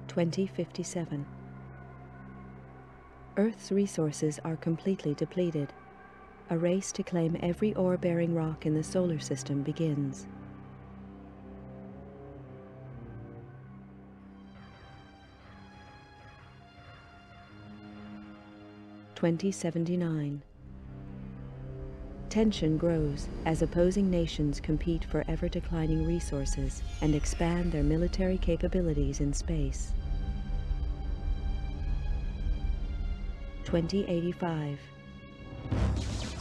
2057. Earth's resources are completely depleted. A race to claim every ore-bearing rock in the solar system begins. (2079). Tension grows as opposing nations compete for ever-declining resources and expand their military capabilities in space. 2085.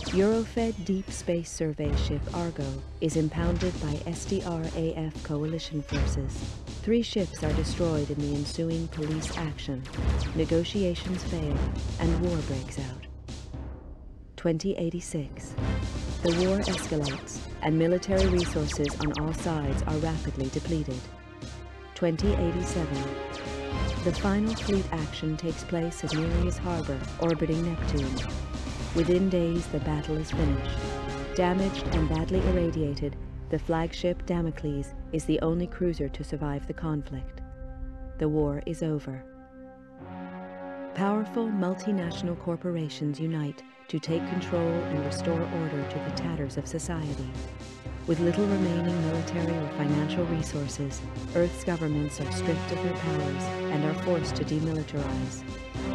Eurofed Deep Space Survey ship Argo is impounded by SDRAF coalition forces. 3 ships are destroyed in the ensuing police action. Negotiations fail and war breaks out. 2086. The war escalates and military resources on all sides are rapidly depleted. 2087. The final fleet action takes place at Nereus Harbor, orbiting Neptune. Within days, the battle is finished. Damaged and badly irradiated, the flagship Damocles is the only cruiser to survive the conflict. The war is over. Powerful multinational corporations unite to take control and restore order to the tatters of society. With little remaining military or financial resources, Earth's governments are stripped of their powers and are forced to demilitarize.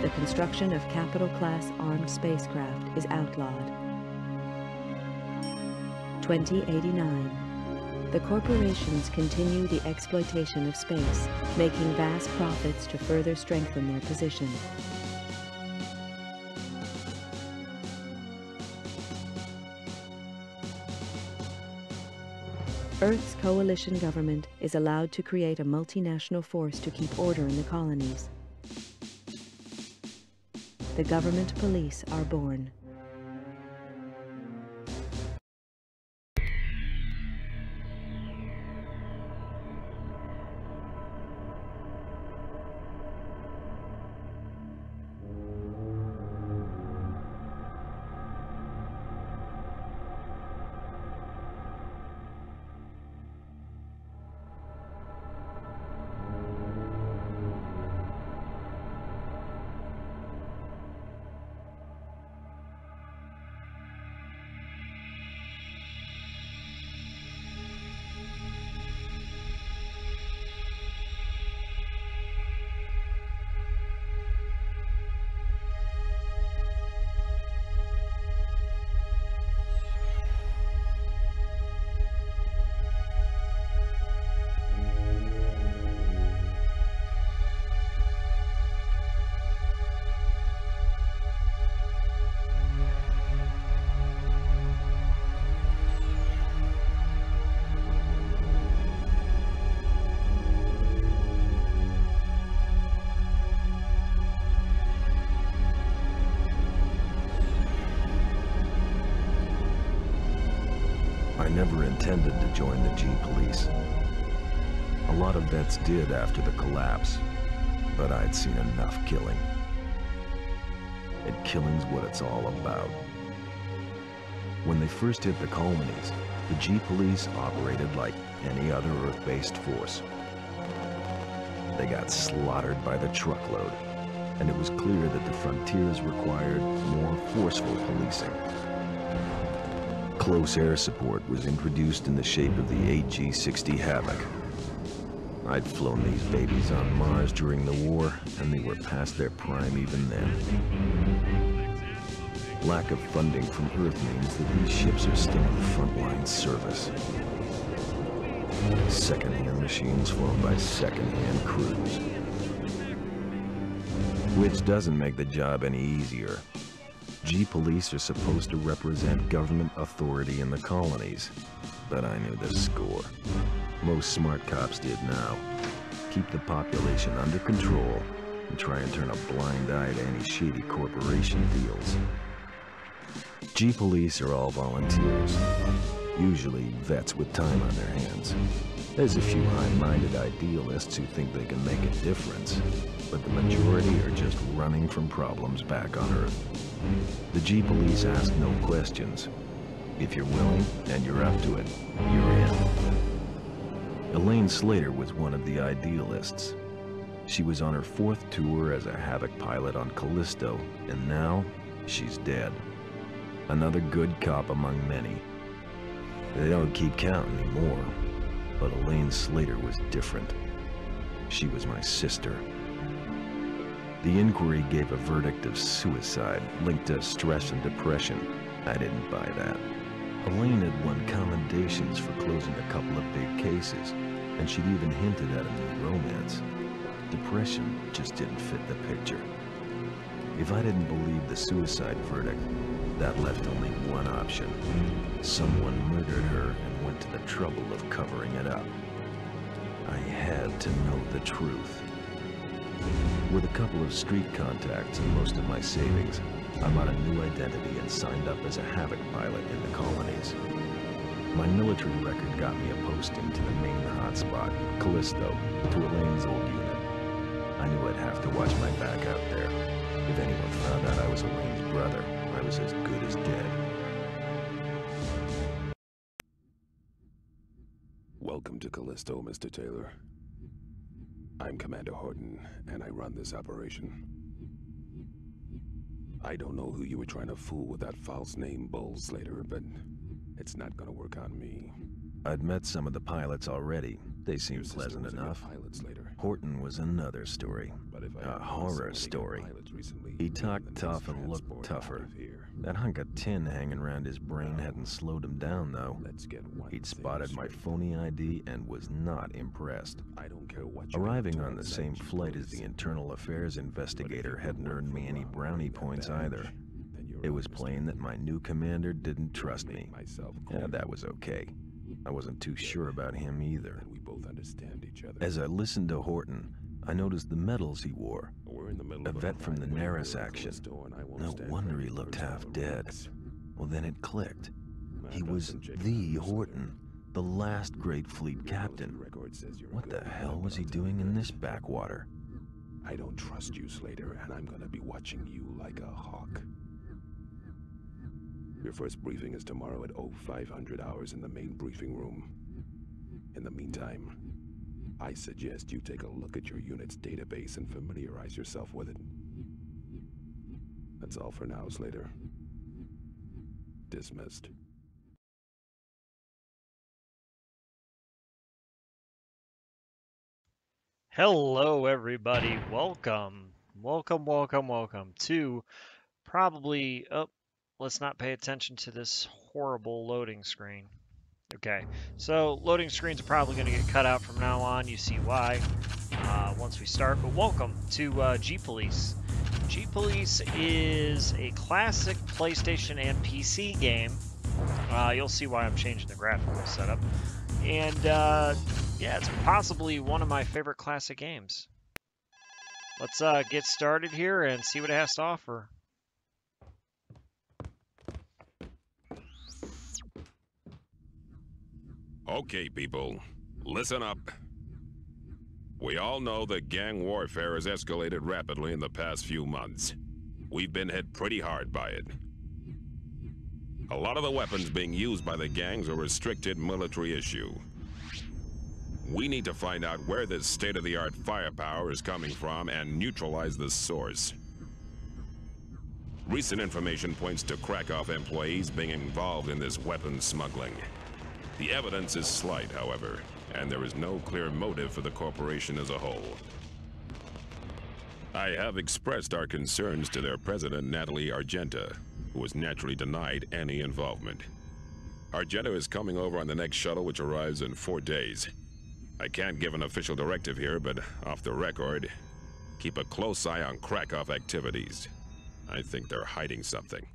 The construction of capital-class armed spacecraft is outlawed. 2089. The corporations continue the exploitation of space, making vast profits to further strengthen their position. Earth's coalition government is allowed to create a multinational force to keep order in the colonies. The government police are born. I never intended to join the G-Police. A lot of vets did after the collapse, but I'd seen enough killing. And killing's what it's all about. When they first hit the colonies, the G-Police operated like any other Earth-based force. They got slaughtered by the truckload, and it was clear that the frontiers required more forceful policing. Close air support was introduced in the shape of the AG-60 Havoc. I'd flown these babies on Mars during the war, and they were past their prime even then. Lack of funding from Earth means that these ships are still in frontline service. Second-hand machines flown by second-hand crews. Which doesn't make the job any easier. G-Police are supposed to represent government authority in the colonies, but I knew the score. Most smart cops did now. Keep the population under control and try and turn a blind eye to any shady corporation deals. G-Police are all volunteers, usually vets with time on their hands. There's a few high-minded idealists who think they can make a difference, but the majority are just running from problems back on Earth. The G-Police ask no questions. If you're willing and you're up to it, you're in. Elaine Slater was one of the idealists. She was on her 4th tour as a Havoc pilot on Callisto, and now she's dead. Another good cop among many. They don't keep count anymore, but Elaine Slater was different. She was my sister. The inquiry gave a verdict of suicide linked to stress and depression. I didn't buy that. Elaine had won commendations for closing a couple of big cases, and she'd even hinted at a new romance. Depression just didn't fit the picture. If I didn't believe the suicide verdict, that left only one option. Someone murdered her and went to the trouble of covering it up. I had to know the truth. With a couple of street contacts and most of my savings, I bought a new identity and signed up as a Havoc pilot in the colonies. My military record got me a posting to the main hotspot, Callisto, to Elaine's old unit. I knew I'd have to watch my back out there. If anyone found out I was Elaine's brother, I was as good as dead. Welcome to Callisto, Mr. Taylor. I'm Commander Horton, and I run this operation. I don't know who you were trying to fool with that false name, Bull Slater, but it's not gonna work on me. I'd met some of the pilots already. They seemed pleasant enough. Horton was another story. A horror story. He talked tough and looked tougher. That hunk of tin hanging around his brain hadn't slowed him down, though. He'd spotted my phony ID and was not impressed. Arriving on the same flight as the internal affairs investigator hadn't earned me any brownie points either. It was plain that my new commander didn't trust me. Yeah, that was okay. I wasn't too sure about him either. As I listened to Horton, I noticed the medals he wore. A vet from the Naris action. No wonder he looked half dead. Well, then it clicked. He was the Horton, the last great fleet captain. What the hell was he doing in this backwater? I don't trust you, Slater, and I'm gonna be watching you like a hawk. Your first briefing is tomorrow at 0500 hours in the main briefing room. In the meantime, I suggest you take a look at your unit's database and familiarize yourself with it. That's all for now, Slater. Dismissed. Hello, everybody. Welcome to probably... Oh, let's not pay attention to this horrible loading screen. Okay, so loading screens are probably going to get cut out from now on. You see why once we start. But welcome to G-Police. G-Police is a classic PlayStation and PC game. You'll see why I'm changing the graphical setup. And yeah, it's possibly one of my favorite classic games. Let's get started here and see what it has to offer. Okay, people, listen up. We all know that gang warfare has escalated rapidly in the past few months. We've been hit pretty hard by it. A lot of the weapons being used by the gangs are restricted military issue. We need to find out where this state-of-the-art firepower is coming from and neutralize the source. Recent information points to Krakow employees being involved in this weapons smuggling. The evidence is slight, however, and there is no clear motive for the corporation as a whole. I have expressed our concerns to their president, Natalie Argenta, who was naturally denied any involvement. Argenta is coming over on the next shuttle, which arrives in 4 days. I can't give an official directive here, but off the record, keep a close eye on Krakow activities. I think they're hiding something.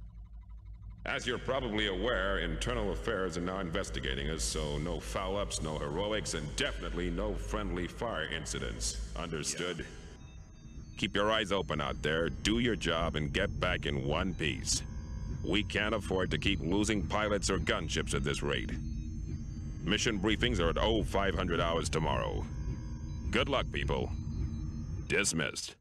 As you're probably aware, internal affairs are now investigating us, so no foul-ups, no heroics, and definitely no friendly fire incidents. Understood? Keep your eyes open out there, do your job, and get back in one piece. We can't afford to keep losing pilots or gunships at this rate. Mission briefings are at 0500 hours tomorrow. Good luck, people. Dismissed.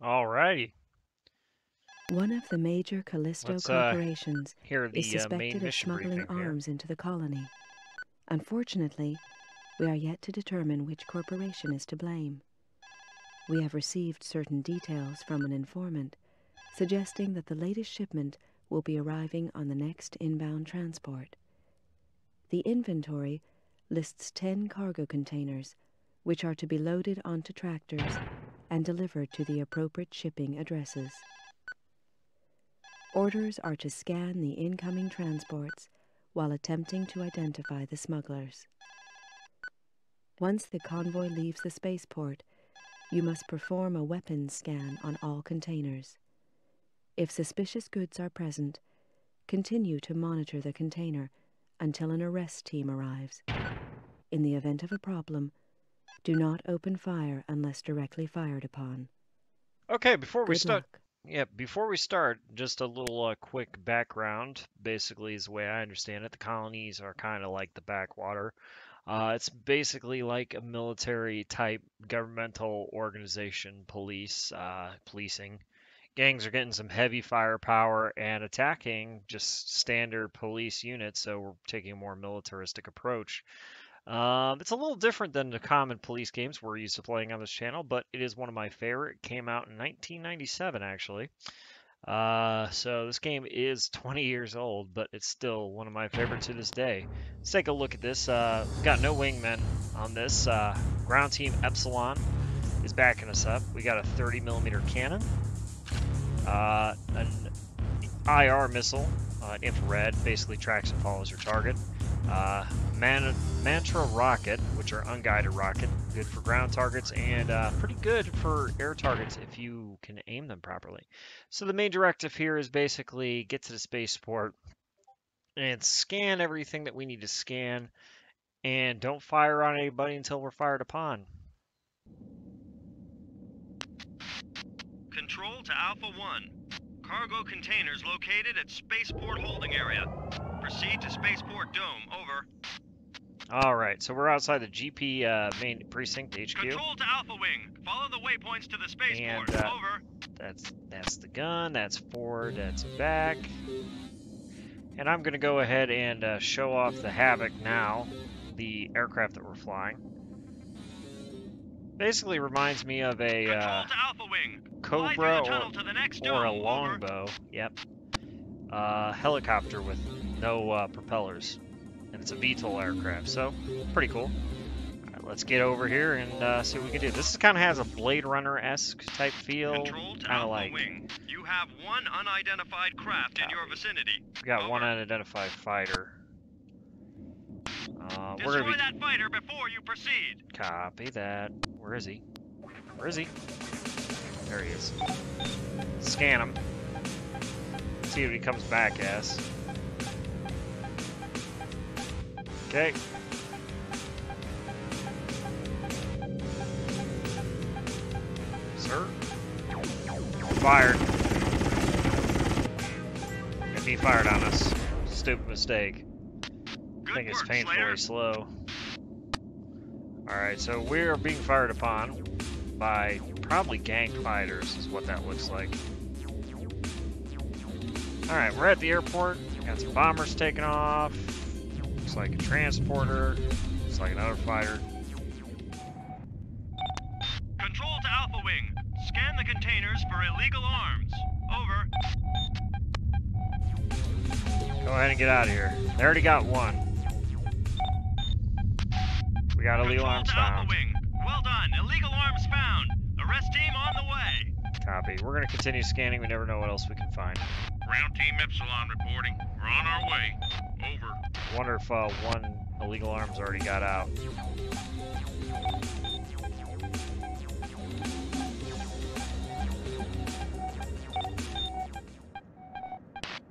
Alrighty. One of the major Callisto corporations Here is suspected of smuggling arms into the colony. Unfortunately, we are yet to determine which corporation is to blame. We have received certain details from an informant suggesting that the latest shipment will be arriving on the next inbound transport. The inventory lists 10 cargo containers, which are to be loaded onto tractors and delivered to the appropriate shipping addresses. Orders are to scan the incoming transports while attempting to identify the smugglers. Once the convoy leaves the spaceport, you must perform a weapons scan on all containers. If suspicious goods are present, continue to monitor the container until an arrest team arrives. In the event of a problem, do not open fire unless directly fired upon. Okay, before we Good start, luck. yeah, before we start, just a little quick background. Basically, is the way I understand it. The colonies are kind of like the backwater. It's basically like a military-type governmental organization, policing. Gangs are getting some heavy firepower and attacking just standard police units, so we're taking a more militaristic approach. It's a little different than the common police games we're used to playing on this channel, but it is one of my favorite. It came out in 1997, actually. So this game is 20 years old, but it's still one of my favorites to this day. Let's take a look at this. We've got no wingmen on this. Ground Team Epsilon is backing us up. We got a 30mm cannon, an IR missile, infrared, basically tracks and follows your target. Mantra rocket, which are unguided rocket, good for ground targets and pretty good for air targets if you can aim them properly. So the main directive here is basically get to the spaceport and scan everything that we need to scan, and don't fire on anybody until we're fired upon. Control to Alpha 1. Cargo containers located at Spaceport Holding Area. Proceed to Spaceport Dome. Over. Alright, so we're outside the GP main precinct, HQ. Control to Alpha Wing. Follow the waypoints to the spaceport. And, over. That's the gun, that's forward, that's back. And I'm going to go ahead and show off the Havoc now, the aircraft that we're flying. Basically reminds me of a Cobra or a Longbow. Yep. Helicopter with no propellers. And it's a VTOL aircraft, so pretty cool. Alright, let's get over here and see what we can do. This kind of has a Blade Runner-esque type feel. Kind of like... Wing. You have one unidentified craft in your vicinity. We got one unidentified fighter. Destroy that fighter before you proceed. Copy that. Where is he? Where is he? There he is. Scan him. See what he comes back as. Okay. Sir? Fired. And he fired on us. Stupid mistake. I think it's painfully slow. Alright, so we are being fired upon by probably gang fighters, is what that looks like. Alright, we're at the airport. Got some bombers taking off. Looks like a transporter. Looks like another fighter. Control to Alpha Wing. Scan the containers for illegal arms. Over. Go ahead and get out of here. They already got one. We got illegal arms found. Wing. Well done. Illegal arms found. Arrest team on the way. Copy. We're going to continue scanning. We never know what else we can find. Ground Team Epsilon reporting. We're on our way. Over. I wonder if one illegal arms already got out.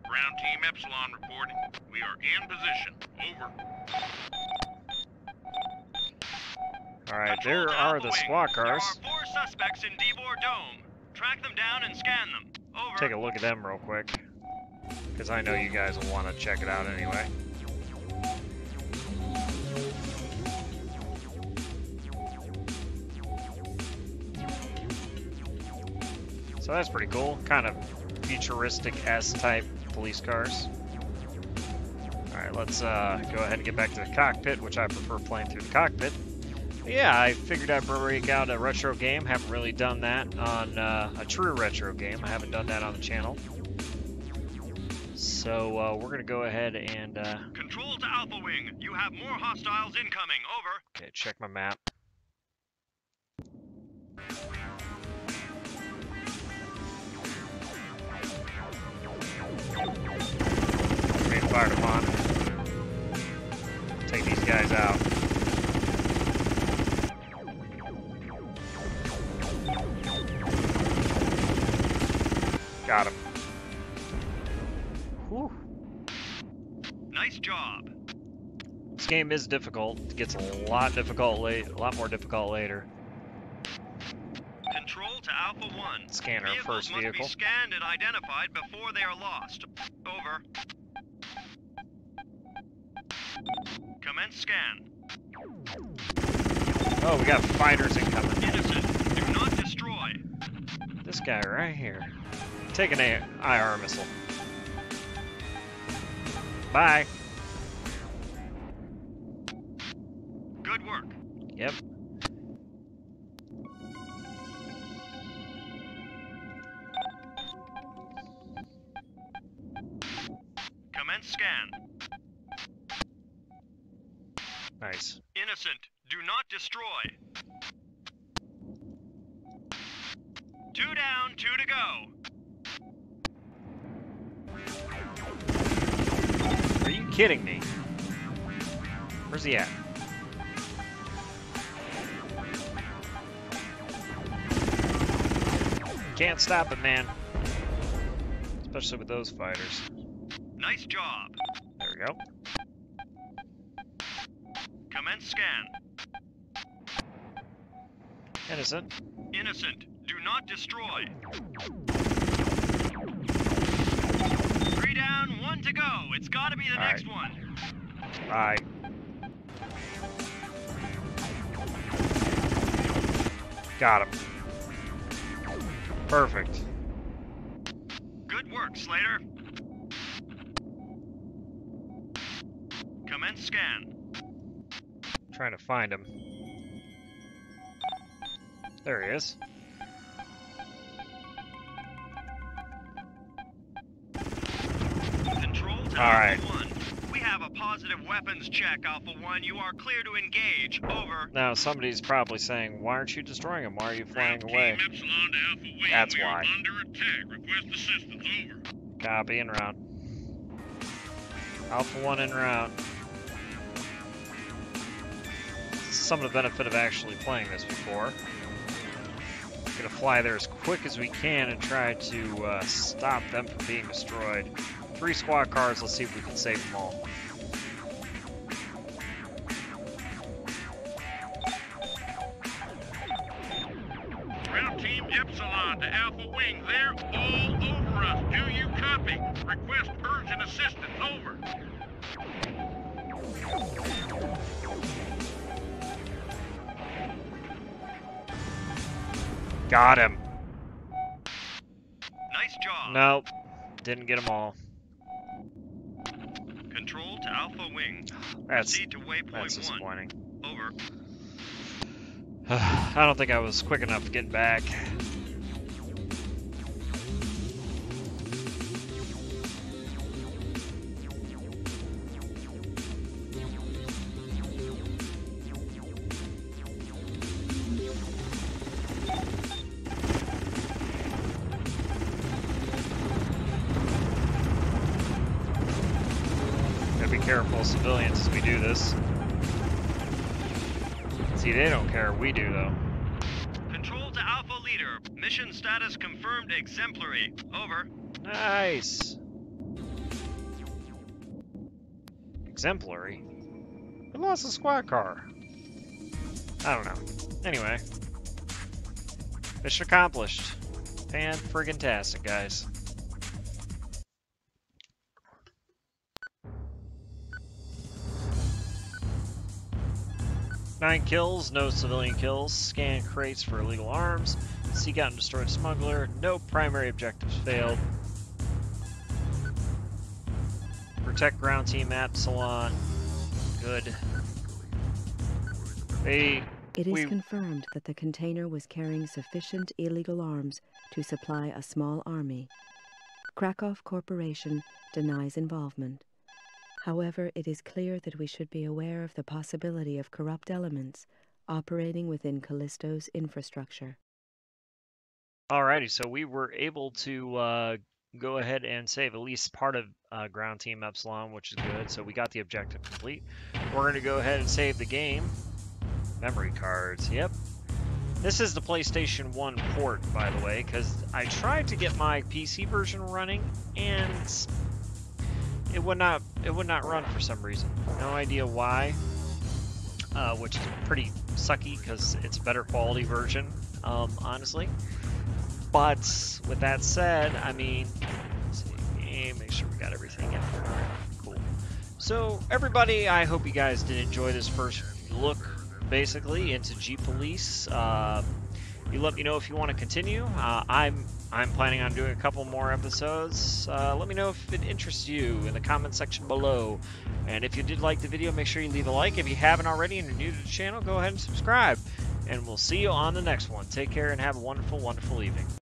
Ground Team Epsilon reporting. We are in position. Over. Alright, there are the SWAT cars. There are 4 suspects in Devor Dome. Track them down and scan them. Over. Take a look at them real quick, because I know you guys will want to check it out anyway. So that's pretty cool. Kind of futuristic S-type police cars. Alright, Alright, let's go ahead and get back to the cockpit, which I prefer playing through the cockpit. But yeah, I figured I'd break out a retro game. Haven't really done that on a true retro game. I haven't done that on the channel. So we're going to go ahead and... Control to Alpha Wing. You have more hostiles incoming. Over. Okay, check my map. Being fired upon. Take these guys out. Got him. Whew. Nice job. This game is difficult. It gets a lot more difficult later. Control to Alpha 1. Scan our first Vehicles vehicle. must be scanned and identified before they are lost. Over. Commence scan. Oh, we got fighters incoming. Innocent. Do not destroy. This guy right here. Take an IR missile. Bye. Good work. Yep. Commence scan. Nice. Innocent. Do not destroy. 2 down, 2 to go. Are you kidding me? Where's he at? Can't stop it, man. Especially with those fighters. Nice job. There we go. Commence scan. Innocent. Innocent. Do not destroy. 3 down, 1 to go. It's gotta be the All next right. one. Bye. Got him. Perfect. Good work, Slater. Commence scan. Trying to find him. There he is. Control to All right. Alpha 1. We have a positive weapons check, Alpha 1. You are clear to engage. Over. Now, somebody's probably saying, why aren't you destroying him? Why are you flying away? Team Epsilon to Alpha Wing. That's we why. are under attack. Request assistance. Over. Copy en route. Alpha 1 en route. Some of the benefit of actually playing this before. Gonna fly there as quick as we can and try to stop them from being destroyed. 3 squad cars, let's see if we can save them all. Ground Team Epsilon to Alpha Wing. They're all over us. Do you copy? Request urgent assistance. Over. Got him. Nice job. Nope. Didn't get them all. Control to Alpha Wing. That's Proceed to waypoint 1. disappointing. Over. I don't think I was quick enough getting back. Gotta be careful, civilians, as we do this. See, they don't care. We do, though. Control to Alpha Leader. Mission status confirmed exemplary. Over. Nice. Exemplary? We lost a squad car. I don't know. Anyway. Mission accomplished. Fan-friggin-tastic, guys. Nine kills, no civilian kills. Scan crates for illegal arms. Seek out and destroy smuggler. No primary objectives failed. Protect ground team Epsilon. Good. It is confirmed that the container was carrying sufficient illegal arms to supply a small army. Krakow Corporation denies involvement. However, it is clear that we should be aware of the possibility of corrupt elements operating within Callisto's infrastructure. Alrighty, so we were able to go ahead and save at least part of ground team Epsilon, which is good. So we got the objective complete. We're going to go ahead and save the game. Memory cards, yep. This is the PlayStation 1 port, by the way, because I tried to get my PC version running, and it would not run for some reason. No idea why, which is pretty sucky because it's a better quality version, honestly. But with that said, I mean, let's see, make sure we got everything in. Alright, cool. So everybody, I hope you guys did enjoy this first look, basically, into Jeep Police. You let me know if you want to continue. I'm planning on doing a couple more episodes. Let me know if it interests you in the comment section below. And if you did like the video, make sure you leave a like. If you haven't already and you're new to the channel, go ahead and subscribe. And we'll see you on the next one. Take care and have a wonderful, wonderful evening.